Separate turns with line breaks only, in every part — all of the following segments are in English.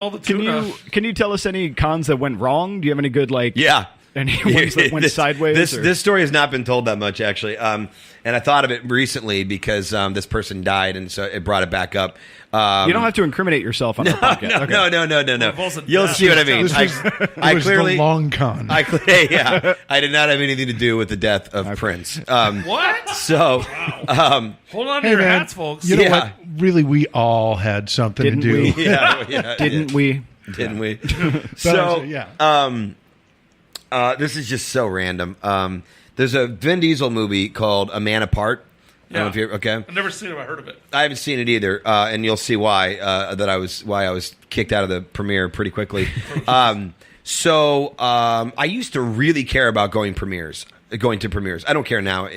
all the
Can you tell us any cons that went wrong? Do you have any good any ones that went sideways?
This story has not been told that much actually, and I thought of it recently because this person died, and so it brought it back up.
You don't have to incriminate yourself on the podcast.
No. You'll see what I mean.
I clearly the long con.
I did not have anything to do with the death of Prince.
What?
So,
hold on to your hats, folks.
You know what? Really, we all had something
Didn't
to do.
we?
Didn't we? So, this is just so random. There's a Vin Diesel movie called A Man Apart. I don't know if you're okay.
I've never seen it. I heard of it.
I haven't seen it either, and you'll see why I was kicked out of the premiere pretty quickly. So I used to really care about going to premieres. I don't care now.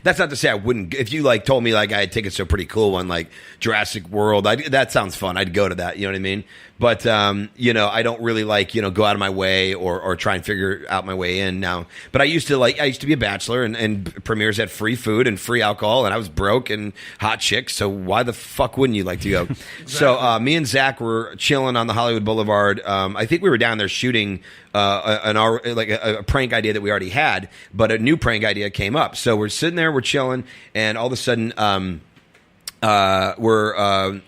That's not to say I wouldn't. If you told me I had tickets to a pretty cool one like Jurassic World, that sounds fun. I'd go to that. You know what I mean? But I don't really go out of my way or try and figure out my way in now. But I used to be a bachelor, and premieres had free food and free alcohol, and I was broke and hot chicks. So why the fuck wouldn't you like to go? Exactly. So me and Zach were chilling on the Hollywood Boulevard. I think we were down there shooting a prank idea that we already had, but a new prank idea came up. So we're sitting there, we're chilling, and all of a sudden,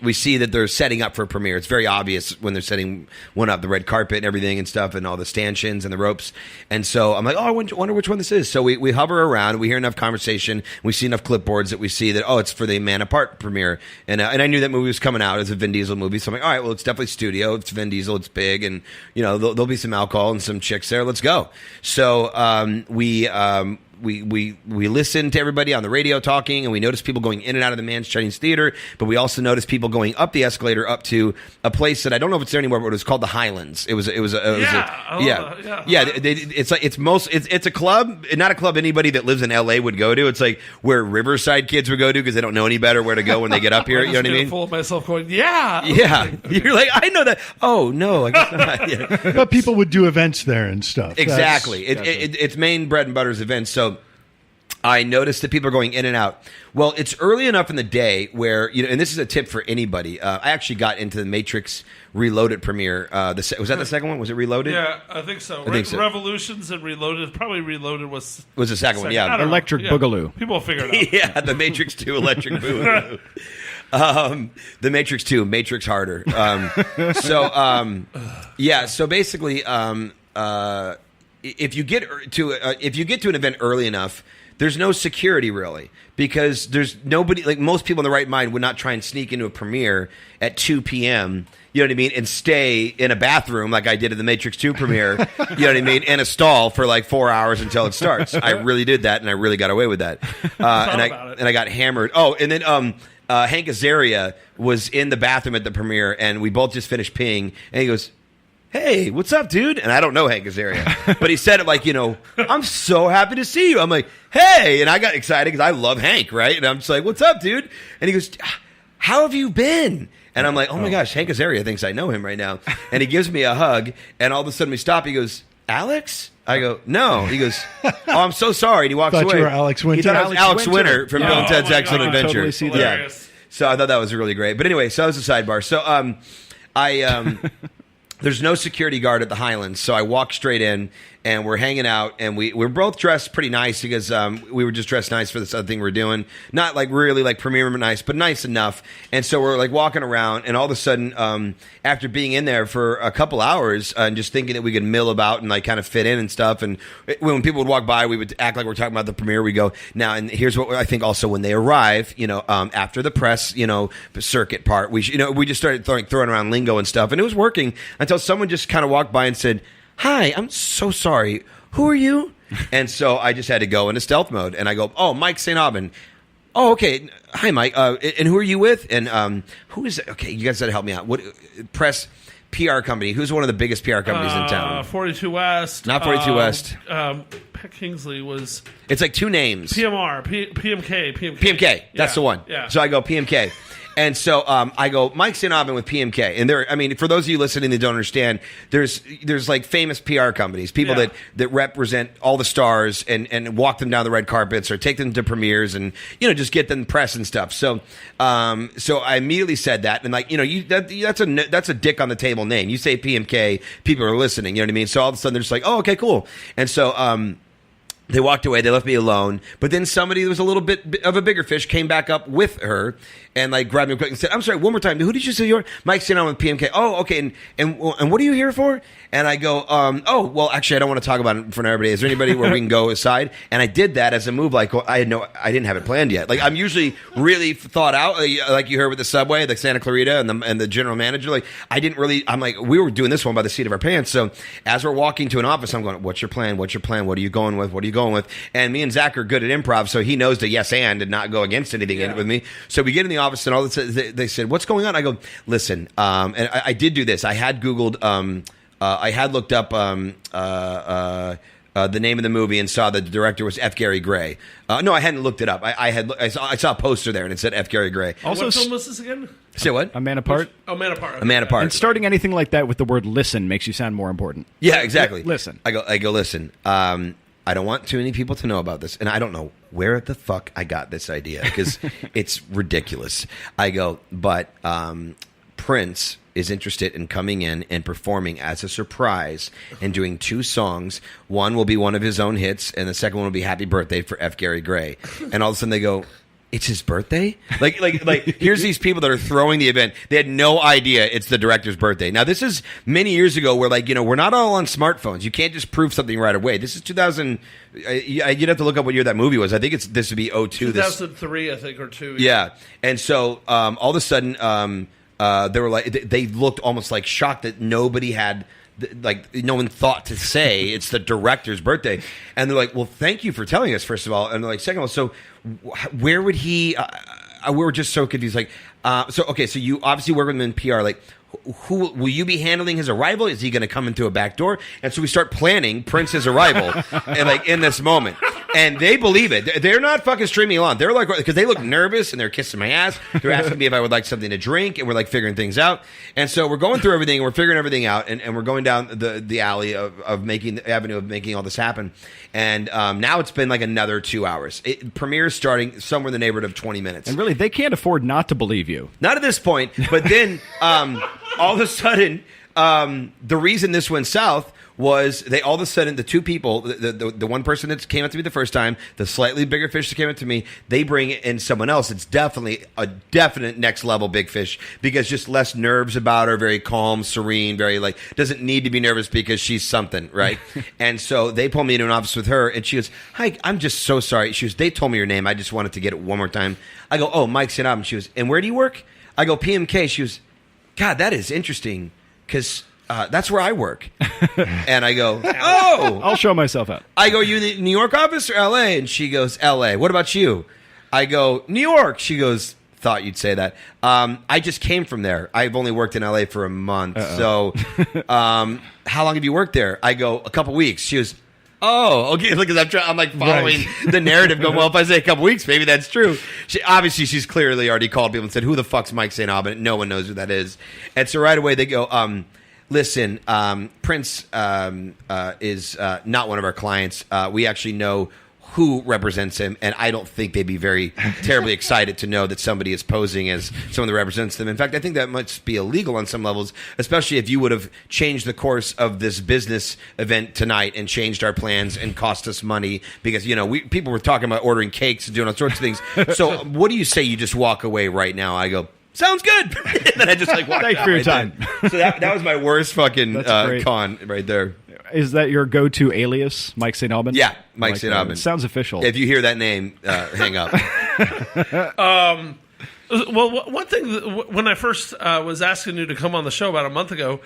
we see that they're setting up for a premiere. It's very obvious when they're setting one up, the red carpet and everything and stuff, and all the stanchions and the ropes. And so I'm like, I wonder which one this is. So we hover around, we hear enough conversation, we see enough clipboards that we see that it's for the Man Apart premiere. And I knew that movie was coming out as a Vin Diesel movie, so I'm like, all right, well, it's definitely studio, it's Vin Diesel, it's big, and there'll be some alcohol and some chicks there. Let's go. So we listen to everybody on the radio talking, and we notice people going in and out of the Mann's Chinese Theater, but we also noticed people going up the escalator up to a place that I don't know if it's there anymore, but it was called the Highlands. It's a club, not a club anybody that lives in LA would go to. It's like where Riverside kids would go to because they don't know any better where to go when they get up here. You know what I mean?
Full of myself going, yeah.
You're like, I know that. Oh no, I guess not. Yeah.
But people would do events there and stuff.
Exactly. Its main bread and butter is events. So I noticed that people are going in and out. Well, it's early enough in the day where, and this is a tip for anybody. I actually got into the Matrix Reloaded premiere. Was that the second one? Was it Reloaded?
Yeah, I think so. Revolutions and Reloaded. Probably Reloaded was
the second one, yeah.
Electric Boogaloo.
People will figure it out.
Yeah, the Matrix 2 Electric Boogaloo. The Matrix 2, Matrix Harder. So basically, if you get to an event early enough, there's no security really, because there's nobody, most people in the right mind would not try and sneak into a premiere at 2 p.m., you know what I mean, and stay in a bathroom like I did at the Matrix 2 premiere, you know what I mean, in a stall for 4 hours until it starts. I really did that, and I really got away with that. And I got hammered. Oh, and then Hank Azaria was in the bathroom at the premiere, and we both just finished peeing, and he goes, "Hey, what's up, dude?" And I don't know Hank Azaria, but he said it I'm so happy to see you. I'm like, "Hey," and I got excited because I love Hank, right? And I'm just like, "What's up, dude?" And he goes, "How have you been?" And I'm like, "Oh my gosh, Hank Azaria thinks I know him right now." And he gives me a hug, and all of a sudden we stop. He goes, "Alex?" I go, "No." He goes, "Oh, I'm so sorry." And he walks away.
You were Alex Winter.
He thought I was Alex Winter from Bill and Ted's Excellent Adventure.
Totally see that.
Yeah. So I thought that was really great. But anyway, so that was a sidebar. So there's no security guard at the Highlands, so I walk straight in, and we're hanging out, and we're both dressed pretty nice because we were just dressed nice for this other thing we're doing. Not really premiere nice, but nice enough. And so we're walking around, and all of a sudden, after being in there for a couple hours and just thinking that we could mill about and kind of fit in and stuff, and when people would walk by, we would act like we're talking about the premiere. We go, now, and here's what I think also when they arrive, after the press, circuit part, we just started throwing around lingo and stuff, and it was working until someone just kind of walked by and said, "Hi, I'm so sorry. Who are you?" And so I just had to go into stealth mode, and I go, "Oh, Mike St. Aubin." "Oh, okay. Hi, Mike. And who are you with?" And who is it? Okay, you guys got to help me out. What press PR company? Who's one of the biggest PR companies in town?
42 West.
Not 42 West.
Peck Kingsley was.
It's 2 names.
PMR, PMK.
PMK. That's the one.
Yeah.
So I go PMK. And so I go, Mike St. Aubin with PMK. And there, I mean, for those of you listening that don't understand, there's like famous PR companies, people that represent all the stars and walk them down the red carpets or take them to premieres and, just get them press and stuff. So so I immediately said that. And like, that's a dick on the table name. You say PMK, people are listening. You know what I mean? So all of a sudden they're just like, oh, okay, cool. And so they walked away. They left me alone. But then somebody who was a little bit of a bigger fish came back up with her and like grabbed me quick and said, "I'm sorry, one more time. Who did you say you were?" Mike St. Aubin with PMK. Oh, okay. And what are you here for? And I go, oh, well, actually, I don't want to talk about it in front of everybody. Is there anybody where we can go aside? And I did that as a move. Like, well, I didn't have it planned yet. Like, I'm usually really thought out. Like you heard with the subway, the Santa Clarita, and the general manager. Like, I didn't really. I'm like, we were doing this one by the seat of our pants. So as we're walking to an office, I'm going, "What's your plan? What's your plan? What are you going with? What are you going with?" And me and Zach are good at improv, so he knows to yes and not go against anything in it with me. So we get in the office, and all this. They said, "What's going on?" I go, "Listen," and I did do this. I had Googled. I had looked up the name of the movie and saw that the director was F. Gary Gray. No, I hadn't looked it up. I saw a poster there and it said F. Gary Gray.
Also, what film was this again?
Say what?
A Man Apart.
Oh, Man Apart. Okay.
A Man Apart.
And starting anything like that with the word "listen" makes you sound more important.
Yeah, exactly.
Listen.
I go. Listen. I don't want too many people to know about this, and I don't know where the fuck I got this idea because it's ridiculous. I go, but Prince is interested in coming in and performing as a surprise and doing 2 songs. One will be one of his own hits, and the second one will be Happy Birthday for F. Gary Gray. And all of a sudden they go, "It's his birthday?" Like here's these people that are throwing the event. They had no idea it's the director's birthday. Now, this is many years ago where, like, we're not all on smartphones. You can't just prove something right away. This is 2000. You'd have to look up what year that movie was. I think this would be 02.
2003, I think, or 2.
Yeah. And so all of a sudden they were like, they looked almost like shocked that nobody had, like, no one thought to say it's the director's birthday. And they're like, "Well, thank you for telling us, first of all." And they're like, second of all, so where would he we were just so confused. Like, so you obviously work with him in PR. Like, who will you be handling his arrival? Is he going to come in through a back door? And so we start planning Prince's arrival and like in this moment. And they believe it. They're not fucking streaming along. They're like, because they look nervous and they're kissing my ass. They're asking me if I would like something to drink, and we're like figuring things out. And so we're going through everything, and we're figuring everything out, and we're going down the alley of making the avenue of making all this happen. And now it's been like another 2 hours. Premiere's starting somewhere in the neighborhood of 20 minutes.
And really, they can't afford not to believe you.
Not at this point, but then all of a sudden, the reason this went south was they all of a sudden, the 2 people, the one person that came up to me the first time, the slightly bigger fish that came up to me, they bring in someone else. It's definitely a definite next level big fish because just less nerves about her, very calm, serene, very like doesn't need to be nervous because she's something, right? And so they pull me into an office with her, and she goes, "Hi, I'm just so sorry." She goes, "They told me your name. I just wanted to get it one more time." I go, "Oh, Mike St. Aubin." She goes, "And where do you work?" I go, "PMK." She goes, "God, that is interesting because that's where I work." And I go, "Oh."
I'll show myself out.
I go, "You in the New York office or L.A.?" And she goes, "L.A. What about you?" I go, "New York." She goes, "Thought you'd say that." I just came from there. I've only worked in L.A. for a month. So how long have you worked there? I go, "A couple weeks." She goes, "Oh, okay." Look, I'm like following the narrative. Going, well, if I say a couple weeks, maybe that's true. She's clearly already called people and said, "Who the fuck's Mike St. Aubin?" No one knows who that is. And so right away they go, "Listen, Prince is not one of our clients. We actually know who represents him, and I don't think they'd be very terribly excited to know that somebody is posing as someone that represents them. In fact, I think that must be illegal on some levels, especially if you would have changed the course of this business event tonight and changed our plans and cost us money because, people were talking about ordering cakes and doing all sorts of things. So what do you say you just walk away right now?" I go, "Sounds good." And then I just like walked out.
Thanks for your time.
So that was my worst fucking con right there.
Is that your go-to alias, Mike St. Aubin?
Yeah, Mike St. Aubin.
Sounds official.
If you hear that name, hang up.
Well, one thing, when I first was asking you to come on the show about a month ago,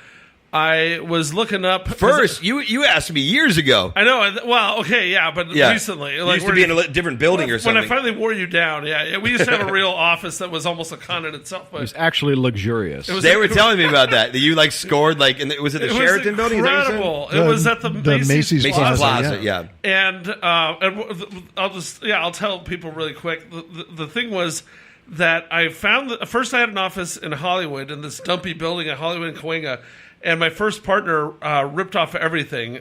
I was looking up.
First, you asked me years ago.
I know. Well, okay, yeah, but recently,
like, used to be in a different building or something.
When I finally wore you down, we used to have a real office that was almost a con in itself. But
it was actually luxurious.
They were telling me about that. That you like scored like, was it the Sheraton building?
Incredible. It was at the Macy's
Plaza. Yeah.
And I'll tell people really quick. The thing was, that I found first I had an office in Hollywood in this dumpy building at Hollywood and Cahuenga, and my first partner ripped off everything.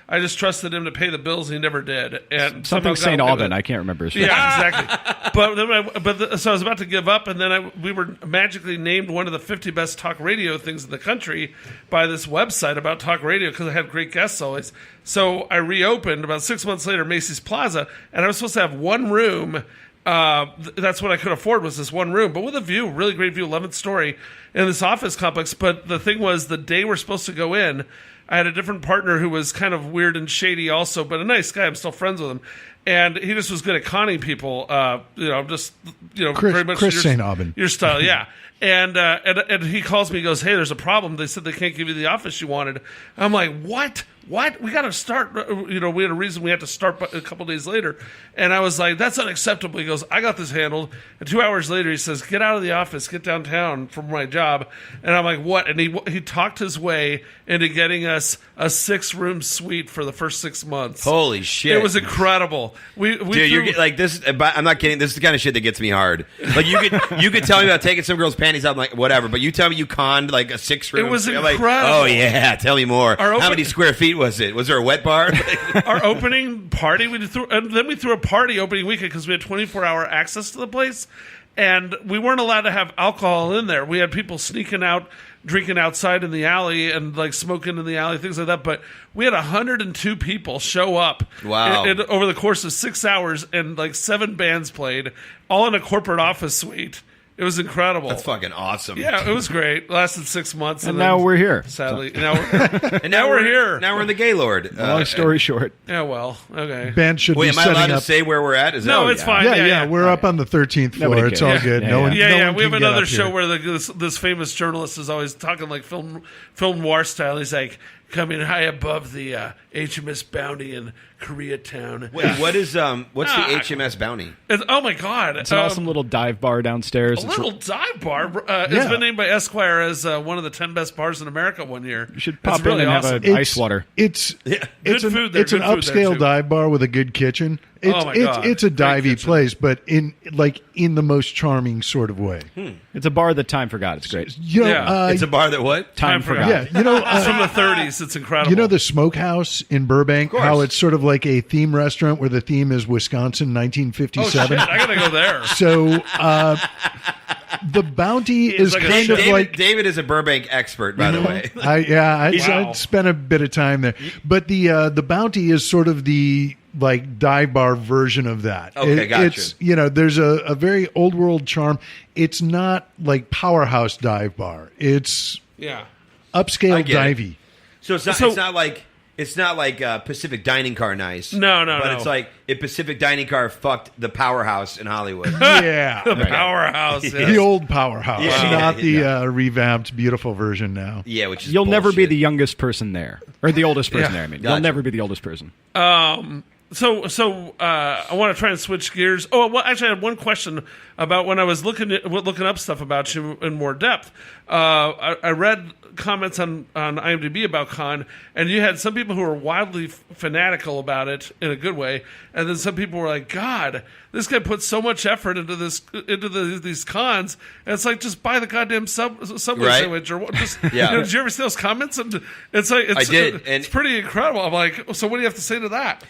I just trusted him to pay the bills, and he never did. And
something St. Alban, I can't remember his
Yeah, exactly. So I was about to give up, and then we were magically named one of the 50 best talk radio things in the country by this website about talk radio because I had great guests always. So I reopened about 6 months later, Macy's Plaza, and I was supposed to have one room. That's what I could afford was this one room, but with a view, really great view, 11th story in this office complex. But the thing was, the day we're supposed to go in, I had a different partner who was kind of weird and shady also, but a nice guy. I'm still friends with him. And he just was good at conning people, very much
Chris St. Aubin.
Your style, yeah. And he calls me, he goes, hey, there's a problem. They said they can't give you the office you wanted. I'm like, what? We got to start. We had a reason we had to start a couple days later. And I was like, that's unacceptable. He goes, I got this handled. And 2 hours later, he says, get out of the office, get downtown from my job. And I'm like, what? And he talked his way into getting us a 6-room suite for the first 6 months.
Holy shit.
It was incredible.
Dude, you're like this. I'm not kidding. This is the kind of shit that gets me hard. Like you could tell me about taking some girl's panties out. I'm like, whatever. But you tell me you conned like a 6-room.
It was
You're
incredible.
Like, oh yeah, tell me more. How many square feet was it? Was there a wet bar?
Our opening party, we threw a party opening weekend because we had 24-hour access to the place, and we weren't allowed to have alcohol in there. We had people sneaking out, drinking outside in the alley and like smoking in the alley, things like that. But we had 102 people show up.
Wow!
Over the course of 6 hours, and like 7 bands played, all in a corporate office suite. It was incredible.
That's fucking awesome.
Yeah, it was great. Lasted 6 months,
and now we're here.
Sadly, now we're here.
Now we're in the Gaylord.
Long story short.
Yeah, well, okay.
Band should be
am I
setting
allowed
up.
to say where we're at?
No, it's fine.
Yeah, we're up on the 13th floor.
Nobody
It's
cares.
all good.
Yeah,
no one.
Yeah,
no
yeah.
one
We have
can get
another
up
show
here.
where this famous journalist is always talking like film noir style. He's like coming high above the HMS Bounty in Koreatown.
Wait, what's the HMS Bounty?
Oh my God!
It's an awesome little dive bar downstairs.
A little dive bar. It's been named by Esquire as one of the 10 best bars in America one year.
You should pop
It's really
in and
awesome.
have ice water.
It's
Good
an
food there,
it's an
good food there,
upscale
too.
dive bar with a good kitchen.
Oh my God.
It's a
Great
divey
kitchen.
place, but in the most charming sort of way.
It's a bar that time forgot. It's great.
You know,
Yeah.
It's a bar that what?
Time
forgot.
forgot.
yeah, you know,
It's from the 30s. It's incredible.
you know the Smokehouse in Burbank,
course.
how it's sort of like a theme restaurant where the theme is Wisconsin,
Oh
1957.
shit! I gotta go there.
So the Bounty is
like a
kind of
chef.
like.
David is a Burbank expert, by the way.
Wow.
I spent a bit of time there, but the Bounty is sort of the like dive bar version of that.
Okay, gotcha.
It's there's a very old world charm. It's not like powerhouse dive bar. It's
Yeah.
upscale
I get it.
divey.
So it's not like Pacific Dining Car nice.
No,
But it's like if Pacific Dining Car fucked the powerhouse in Hollywood.
Yeah,
The powerhouse.
the
yes.
old powerhouse,
Yeah.
not the revamped, beautiful version now.
Yeah, which is
You'll never be
bullshit.
the youngest person there, or the oldest person
Yeah.
there. I mean,
Gotcha.
you'll never be the oldest person.
So I want to try and switch gears. Oh, well, actually, I had one question about when I was looking up stuff about you in more depth. I read comments on IMDb about Con, and you had some people who were wildly fanatical about it in a good way, and then some people were like, "God, this guy put so much effort into these cons, and it's like just buy the goddamn Subway
Right.
sandwich or what?" Just,
Yeah.
did you ever see those comments? And it's like
I did, and-
it's pretty incredible. I'm like, so what do you have to say to that?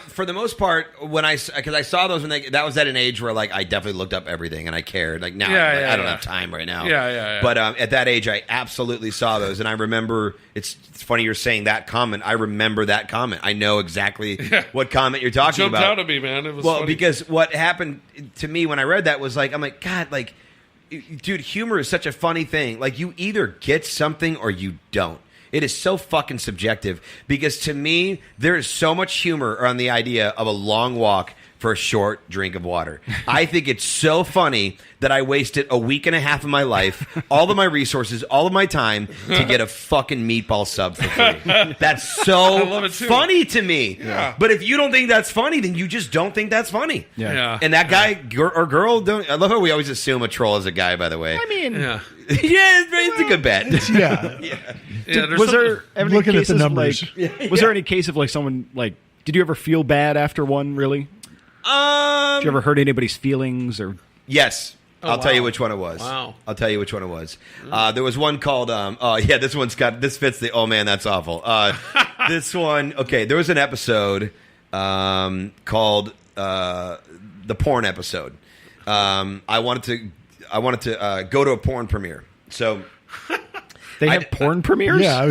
For the most part, because I saw those that was at an age where like I definitely looked up everything and I cared. Like now, I don't have time right now.
Yeah.
But at that age, I absolutely saw those, and I remember. It's funny you're saying that comment. I remember that comment. I know exactly what comment you're talking
Jumped
about.
out at me, man. It was funny.
Because what happened to me when I read that was like, I'm like, God, like, dude, humor is such a funny thing. Like, you either get something or you don't. It is so fucking subjective because to me, there is so much humor on the idea of a long walk for a short drink of water. I think it's so funny that I wasted a week and a half of my life, all of my resources, all of my time to get a fucking meatball sub for free. That's so
love it too.
funny to me.
Yeah.
But if you don't think that's funny, then you just don't think that's funny.
Yeah.
And that guy or girl, I love how we always assume a troll is a guy, by the way.
I mean,
Yeah.
Yeah, it's a good bet.
Yeah,
Yeah, there's
was
some-
there any
Looking at the
cases
numbers.
like? Was there any case of like someone like? Did you ever feel bad after one? Really? Did you ever hurt anybody's feelings or?
Yes.
Oh,
I'll tell you
wow.
which one it was.
Wow.
I'll tell you which one it was. There was one called, this fits the, oh man, that's awful. This one, okay, there was an episode called the porn episode. I wanted to go to a porn premiere. So
They have porn premieres?
Yeah.